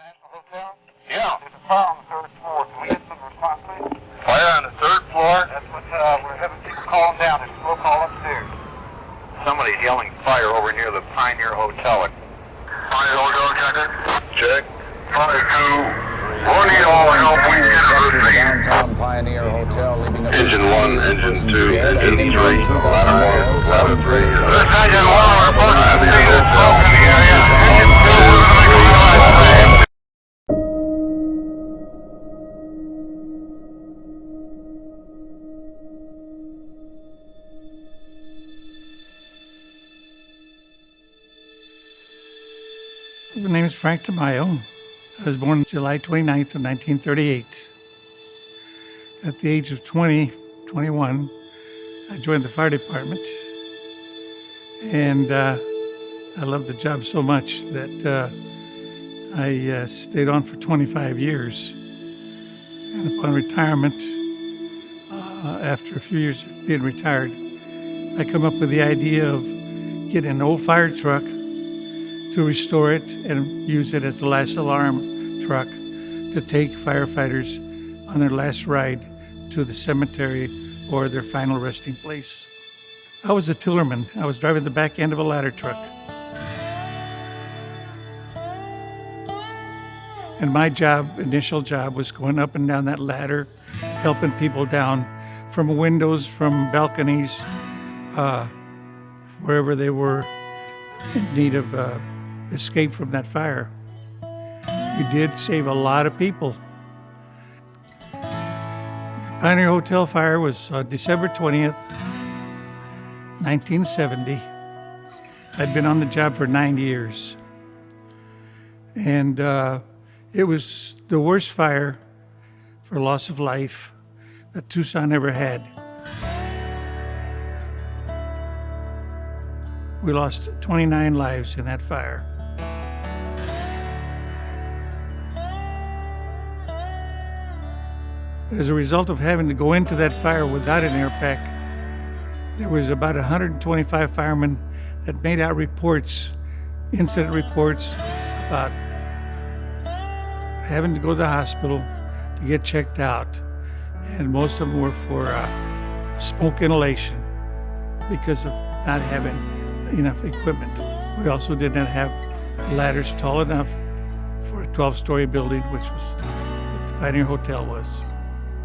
Hotel? Yeah. There's a fire on the third floor. Can we get some response, please? Fire on the third floor. That's what we're having people calling down. There's a roll call upstairs. Somebody's yelling fire over near the Pioneer Hotel. Pioneer Hotel, check. Fire 2. What do y'all help we get to the scene? Downtown Pioneer Hotel, leaving Engine 1, Engine 2, Engine 3, ladder 3. This Engine 1 reports to see there's smoke in the area. Engine 2 is going to make a contact. My name is Frank Tamayo. I was born July 29th of 1938. At the age of 21, I joined the fire department. And I loved the job so much that I stayed on for 25 years. And upon retirement, after a few years of being retired, I come up with the idea of getting an old fire truck to restore it and use it as the last alarm truck to take firefighters on their last ride to the cemetery or their final resting place. I was a tillerman. I was driving the back end of a ladder truck. And my initial job, was going up and down that ladder, helping people down from windows, from balconies, wherever they were in need of escape from that fire. We did save a lot of people. The Pioneer Hotel fire was December 20th, 1970. I'd been on the job for 9 years. And it was the worst fire for loss of life that Tucson ever had. We lost 29 lives in that fire. As a result of having to go into that fire without an air pack, there was about 125 firemen that made out incident reports about having to go to the hospital to get checked out. And most of them were for smoke inhalation because of not having enough equipment. We also did not have ladders tall enough for a 12-story building, which was what the Pioneer Hotel was.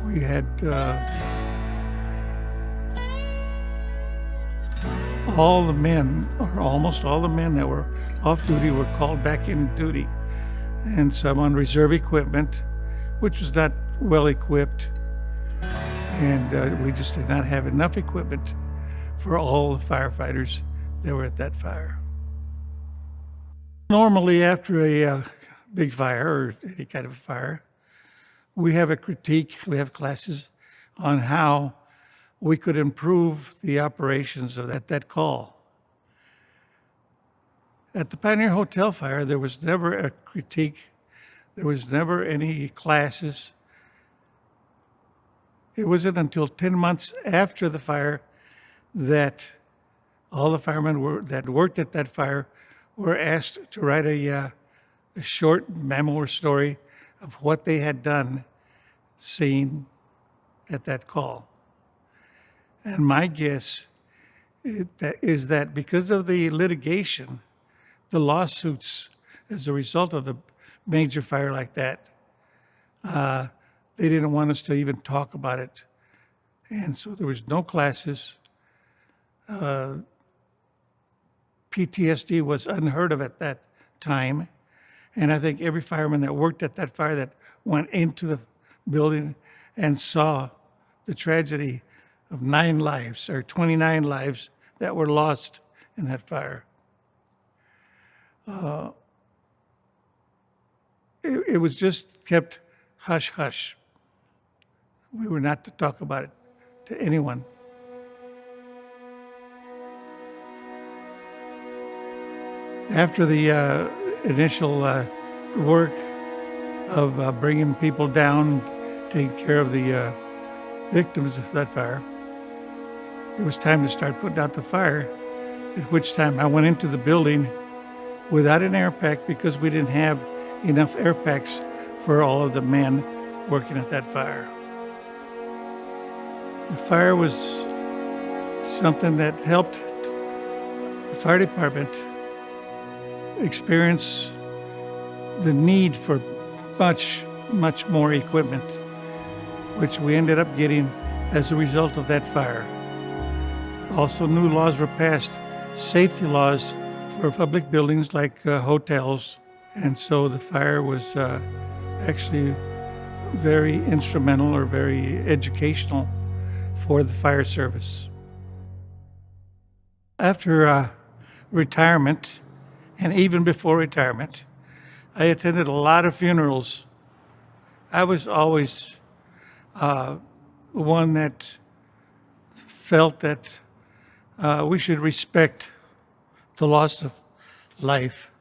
We had all the men, or almost all the men that were off duty were called back in duty, and some on reserve equipment, which was not well equipped, and we just did not have enough equipment for all the firefighters that were at that fire. Normally, after a big fire or any kind of fire, we have a critique, we have classes on how we could improve the operations of that call. At the Pioneer Hotel fire, there was never a critique. There was never any classes. It wasn't until 10 months after the fire that all the firemen that worked at that fire were asked to write a short memo or story of what they had seen at that call. And my guess is that because of the litigation, the lawsuits as a result of a major fire like that, they didn't want us to even talk about it. And so there was no classes. PTSD was unheard of at that time. And I think every fireman that worked at that fire that went into the building and saw the tragedy of 9 lives or 29 lives that were lost in that fire. It was just kept hush hush. We were not to talk about it to anyone. After the initial work of bringing people down, taking care of the victims of that fire, it was time to start putting out the fire, at which time I went into the building without an air pack because we didn't have enough air packs for all of the men working at that fire. The fire was something that helped the fire department experience the need for much more equipment, which we ended up getting as a result of that fire. Also, new laws were passed, safety laws for public buildings like hotels, and so the fire was actually very instrumental or very educational for the fire service. After retirement, and even before retirement, I attended a lot of funerals. I was always one that felt that we should respect the loss of life.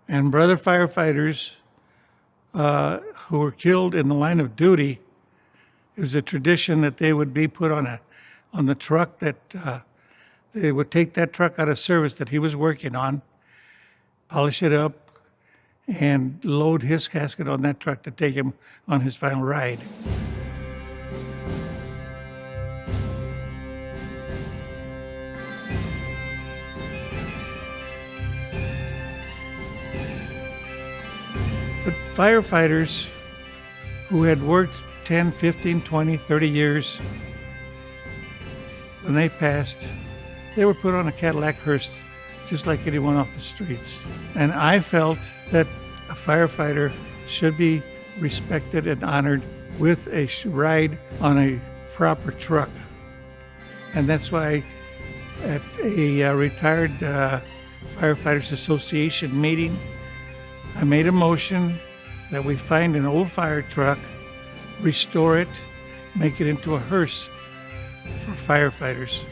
And brother firefighters who were killed in the line of duty, it was a tradition that they would be put on the truck that they would take that truck out of service that he was working on, polish it up, and load his casket on that truck to take him on his final ride. But firefighters who had worked 10, 15, 20, 30 years, when they passed, they were put on a Cadillac hearse just like anyone off the streets. And I felt that a firefighter should be respected and honored with a ride on a proper truck. And that's why at a retired Firefighters Association meeting, I made a motion that we find an old fire truck, restore it, make it into a hearse for firefighters,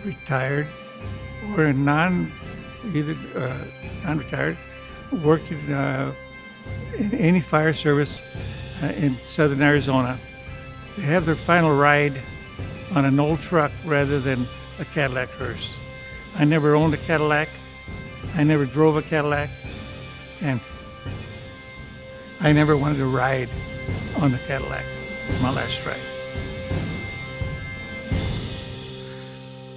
retired or non-retired, working in any fire service in southern Arizona. They have their final ride on an old truck rather than a Cadillac hearse. I never owned a Cadillac. I never drove a Cadillac. And I never wanted to ride on the Cadillac my last ride.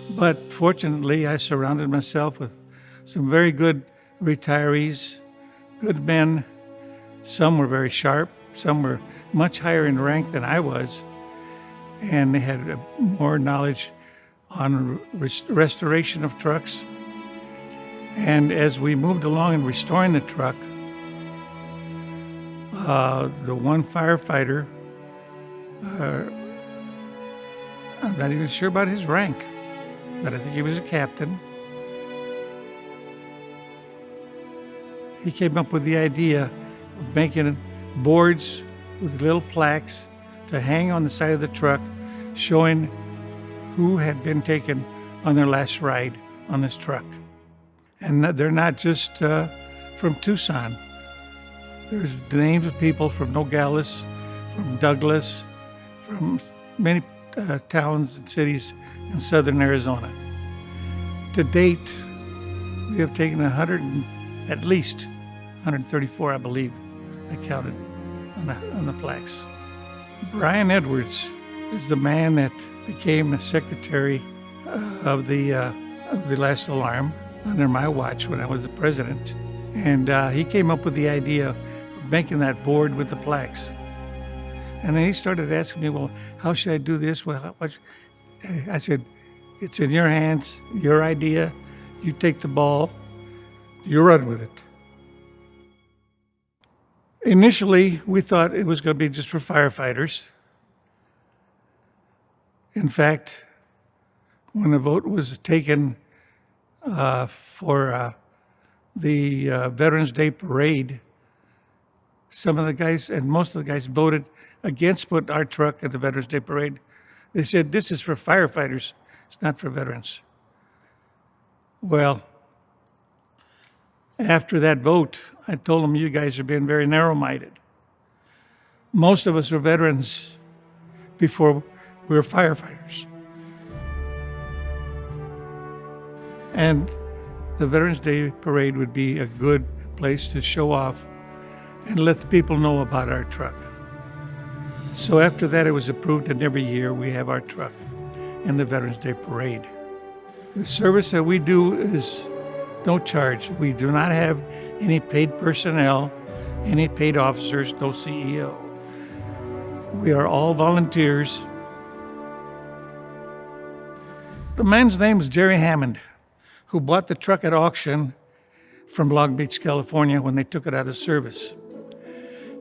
But fortunately, I surrounded myself with some very good retirees, good men. Some were very sharp. Some were much higher in rank than I was. And they had more knowledge on restoration of trucks. And as we moved along in restoring the truck, the one firefighter, I'm not even sure about his rank, but I think he was a captain. He came up with the idea of making boards with little plaques to hang on the side of the truck showing who had been taken on their last ride on this truck. And they're not just from Tucson. There's the names of people from Nogales, from Douglas, from many towns and cities in southern Arizona. To date, we have taken at least 134, I believe, I counted on the plaques. Brian Edwards is the man that became the secretary of the last alarm under my watch when I was the president. And he came up with the idea of making that board with the plaques. And then he started asking me, well, how should I do this? Well, I said, it's in your hands, your idea. You take the ball, you run with it. Initially, we thought it was going to be just for firefighters. In fact, when the vote was taken for the Veterans Day Parade, some of the guys and most of the guys voted against putting our truck at the Veterans Day Parade. They said, this is for firefighters, it's not for veterans. Well, after that vote, I told them, you guys are being very narrow-minded. Most of us are veterans before we were firefighters. And the Veterans Day Parade would be a good place to show off and let the people know about our truck. So after that, it was approved, and every year we have our truck in the Veterans Day Parade. The service that we do is no charge. We do not have any paid personnel, any paid officers, no CEO. We are all volunteers. The man's name is Jerry Hammond, who bought the truck at auction from Long Beach, California, when they took it out of service.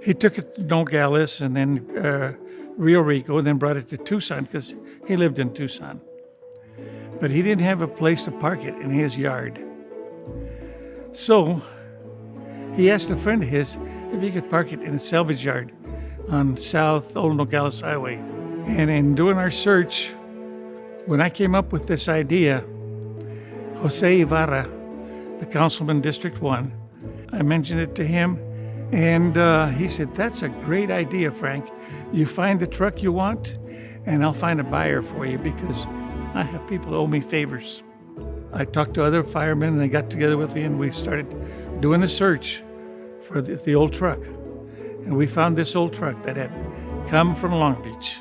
He took it to Nogales and then Rio Rico, and then brought it to Tucson because he lived in Tucson. But he didn't have a place to park it in his yard. So he asked a friend of his if he could park it in a salvage yard on South Old Nogales Highway. And in doing our search, when I came up with this idea, Jose Ibarra, the councilman, District 1, I mentioned it to him, and he said, "That's a great idea, Frank. You find the truck you want, and I'll find a buyer for you because I have people who owe me favors." I talked to other firemen, and they got together with me, and we started doing the search for the old truck. And we found this old truck that had come from Long Beach.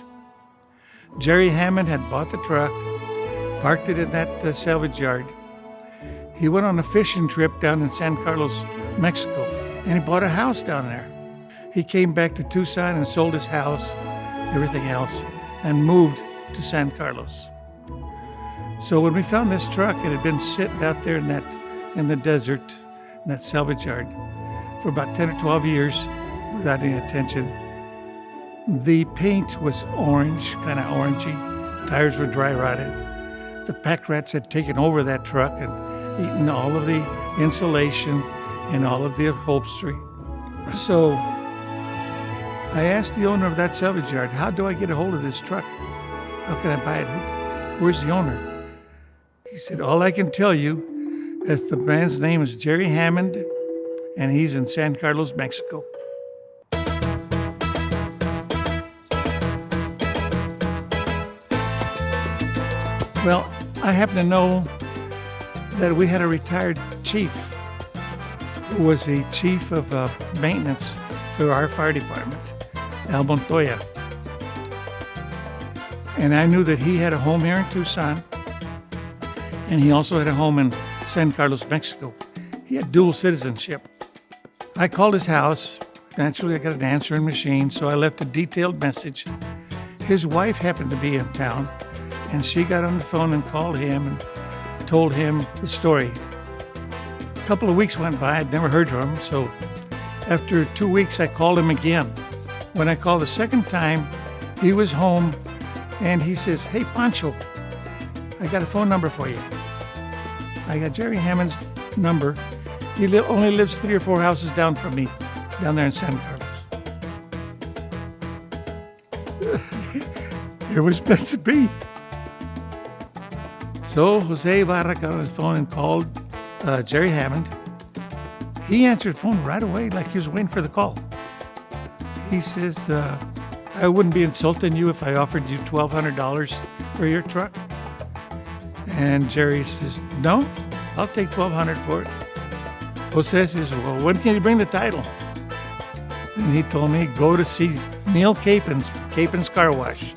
Jerry Hammond had bought the truck, parked it in that salvage yard. He went on a fishing trip down in San Carlos, Mexico, and he bought a house down there. He came back to Tucson and sold his house, everything else, and moved to San Carlos. So when we found this truck, it had been sitting out there in the desert, in that salvage yard, for about 10 or 12 years without any attention. The paint was orange, kind of orangey. Tires were dry rotted. The pack rats had taken over that truck and eaten all of the insulation and all of the upholstery. So I asked the owner of that salvage yard, "How do I get a hold of this truck? How can I buy it? Where's the owner?" He said, "All I can tell you is the man's name is Jerry Hammond, and he's in San Carlos, Mexico." Well, I happen to know that we had a retired chief who was the chief of maintenance for our fire department, Al Montoya. And I knew that he had a home here in Tucson, and he also had a home in San Carlos, Mexico. He had dual citizenship. I called his house. Naturally, I got an answering machine, so I left a detailed message. His wife happened to be in town, and she got on the phone and called him and told him the story. A couple of weeks went by. I'd never heard from him, so after 2 weeks, I called him again. When I called the second time, he was home, and he says, "Hey, Pancho, I got a phone number for you." I got Jerry Hammond's number. He only lives 3 or 4 houses down from me, down there in San Carlos. It was meant to be. So Jose Ibarra got on his phone and called Jerry Hammond. He answered the phone right away like he was waiting for the call. He says, "I wouldn't be insulting you if I offered you $1,200 for your truck." And Jerry says, "No, I'll take $1,200 for it." Jose says, "Well, when can you bring the title?" And he told me, "Go to see Neil Capen's Car Wash,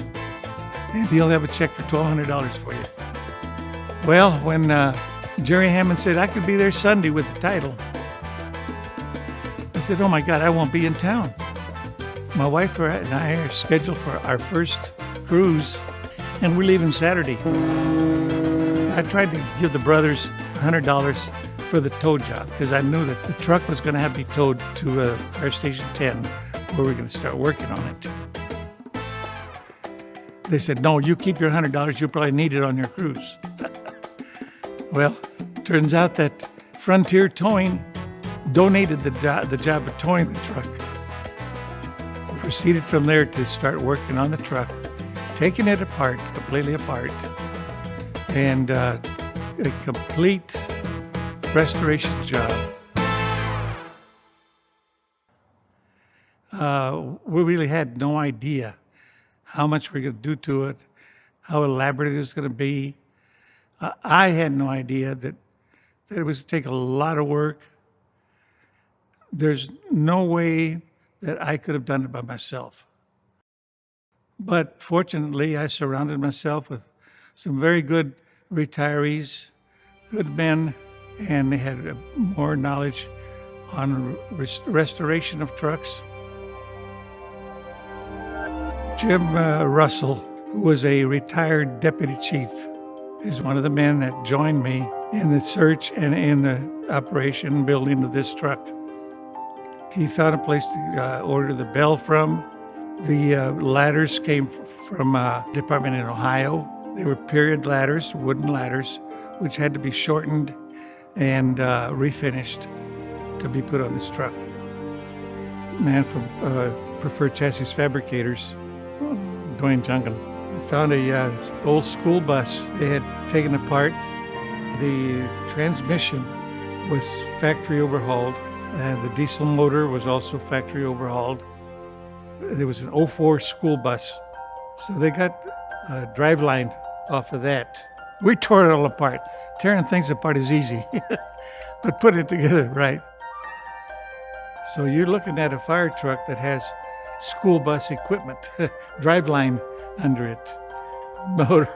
and he'll have a check for $1,200 for you." Well, when Jerry Hammond said I could be there Sunday with the title, I said, "Oh my God, I won't be in town. My wife and I are scheduled for our first cruise, and we're leaving Saturday." So I tried to give the brothers $100 for the tow job because I knew that the truck was going to have to be towed to Fire Station 10, where we're going to start working on it. They said, "No, you keep your $100. You'll probably need it on your cruise." Well, turns out that Frontier Towing donated the job of towing the truck. We proceeded from there to start working on the truck, taking it apart, completely apart, and a complete restoration job. We really had no idea how much we're going to do to it, how elaborate it was going to be. I had no idea that it was going to take a lot of work. There's no way that I could have done it by myself. But fortunately, I surrounded myself with some very good retirees, good men, and they had more knowledge on restoration of trucks. Jim Russell, who was a retired deputy chief, is one of the men that joined me in the search and in the operation and building of this truck. He found a place to order the bell from. The ladders came from a department in Ohio. They were period ladders, wooden ladders, which had to be shortened and refinished to be put on this truck. Man from Preferred Chassis Fabricators, Dwayne Junkin, found a old school bus they had taken apart. The transmission was factory overhauled, and the diesel motor was also factory overhauled. There was an 04 school bus, so they got a driveline off of that. We tore it all apart. Tearing things apart is easy, but putting it together right. So you're looking at a fire truck that has school bus equipment, driveline under it, motor,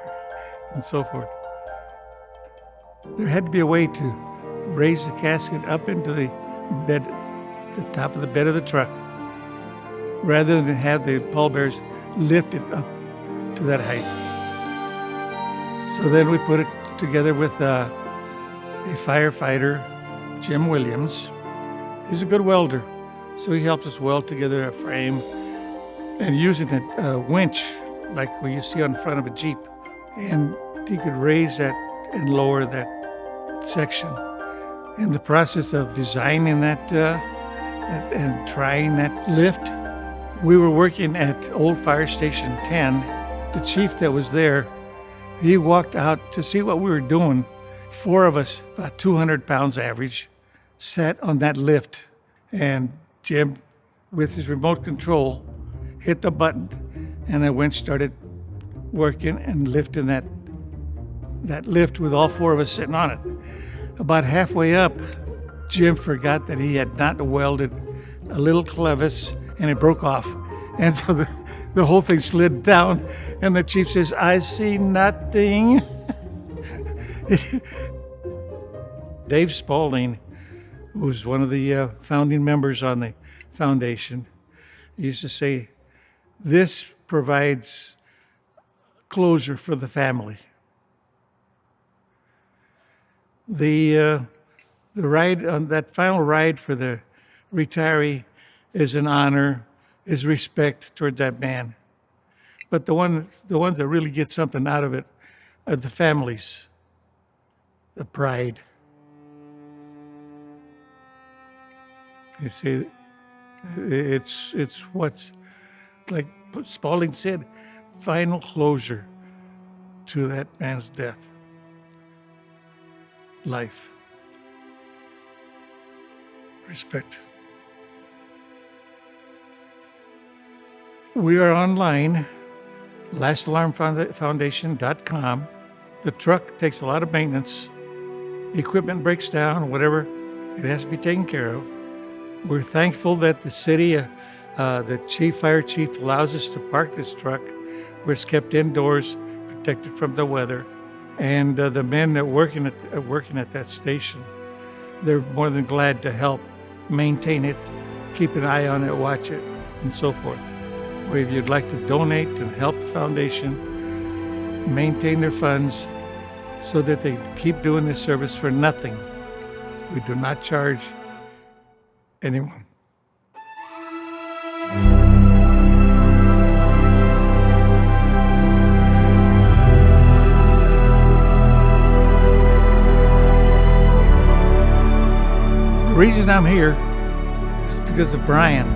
and so forth. There had to be a way to raise the casket up into the bed, the top of the bed of the truck, rather than have the pallbearers lift it up to that height. So then we put it together with a firefighter, Jim Williams. He's a good welder, so he helped us weld together a frame and using a winch like what you see on the front of a Jeep. And he could raise that and lower that section. In the process of designing that and trying that lift, we were working at Old Fire Station 10. The chief that was there, he walked out to see what we were doing. 4 of us, about 200 pounds average, sat on that lift. And Jim, with his remote control, hit the button, and the winch started working and lifting that lift with all 4 of us sitting on it. About halfway up, Jim forgot that he had not welded a little clevis, and it broke off. And so the whole thing slid down, and the chief says, "I see nothing." Dave Spaulding, who's one of the founding members on the foundation, used to say, "This provides closure for the family." The ride, on that final ride for the retiree, is an honor, is respect towards that man. But the ones that really get something out of it are the families, the pride. You see, it's what's, like Spaulding said, final closure to that man's death. Life. Respect. We are online, lastalarmfoundation.com. The truck takes a lot of maintenance. The equipment breaks down, whatever, it has to be taken care of. We're thankful that the city, the fire chief allows us to park this truck where it's kept indoors, protected from the weather. And the men that are working at that station, they're more than glad to help maintain it, keep an eye on it, watch it, and so forth. If you'd like to donate and help the foundation maintain their funds so that they keep doing this service for nothing, we do not charge anyone. The reason I'm here is because of Brian.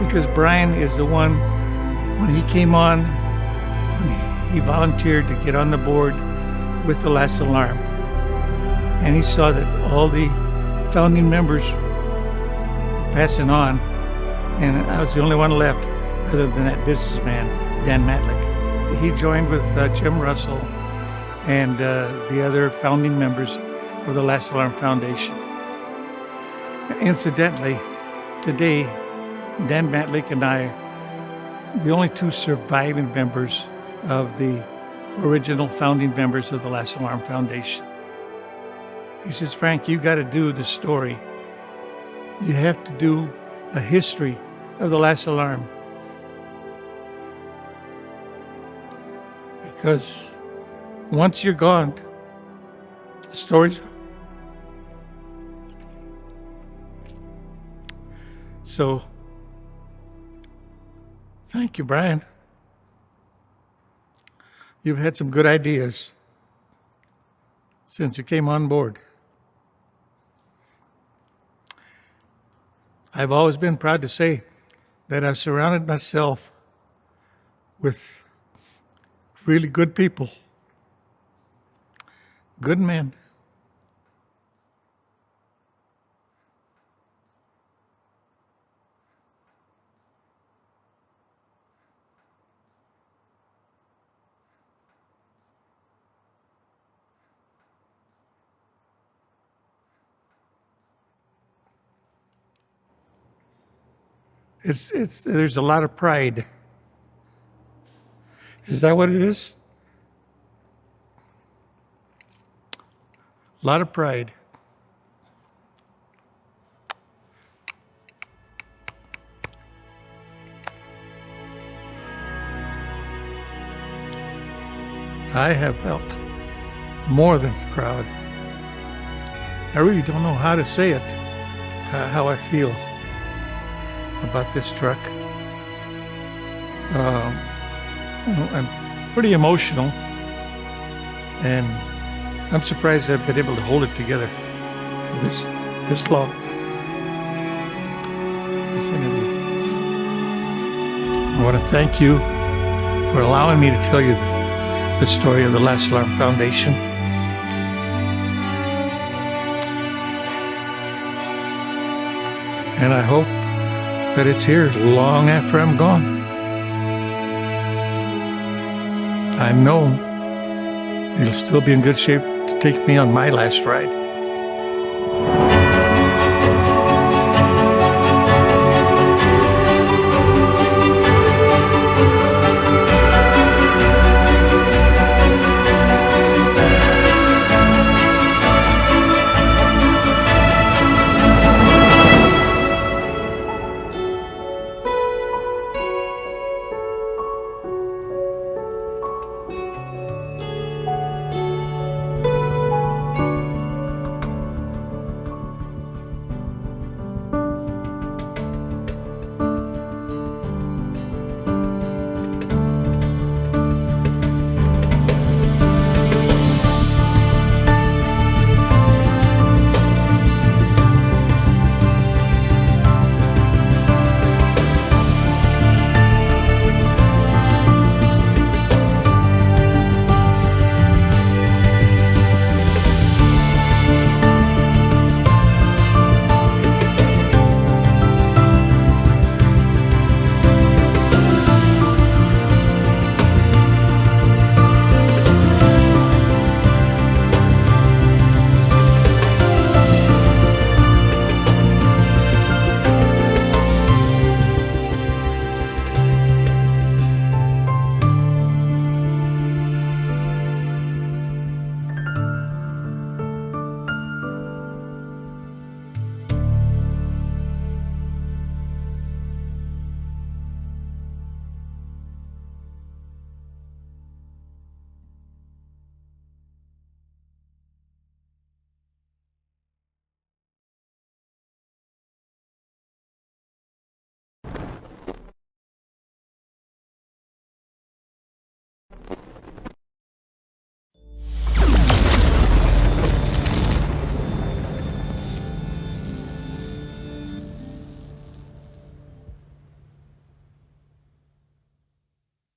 Because Brian is the one, when he came on, when he volunteered to get on the board with the Last Alarm. And he saw that all the founding members were passing on, and I was the only one left other than that businessman, Dan Matlick. He joined with Jim Russell and the other founding members of the Last Alarm Foundation. Incidentally, today, Dan Matlick and I, the only two surviving members of the original founding members of the Last Alarm Foundation. He says, Frank, you got to do the story. You have to do a history of the Last Alarm. Because once you're gone, the story's gone. So, thank you, Brian. You've had some good ideas since you came on board. I've always been proud to say that I've surrounded myself with really good people, good men. There's a lot of pride. Is that what it is? A lot of pride. I have felt more than proud. I really don't know how to say it, how I feel about this truck. I'm pretty emotional, and I'm surprised I've been able to hold it together for this long. This interview. I want to thank you for allowing me to tell you the story of the Last Alarm Foundation. And I hope that it's here long after I'm gone. I know it'll still be in good shape to take me on my last ride.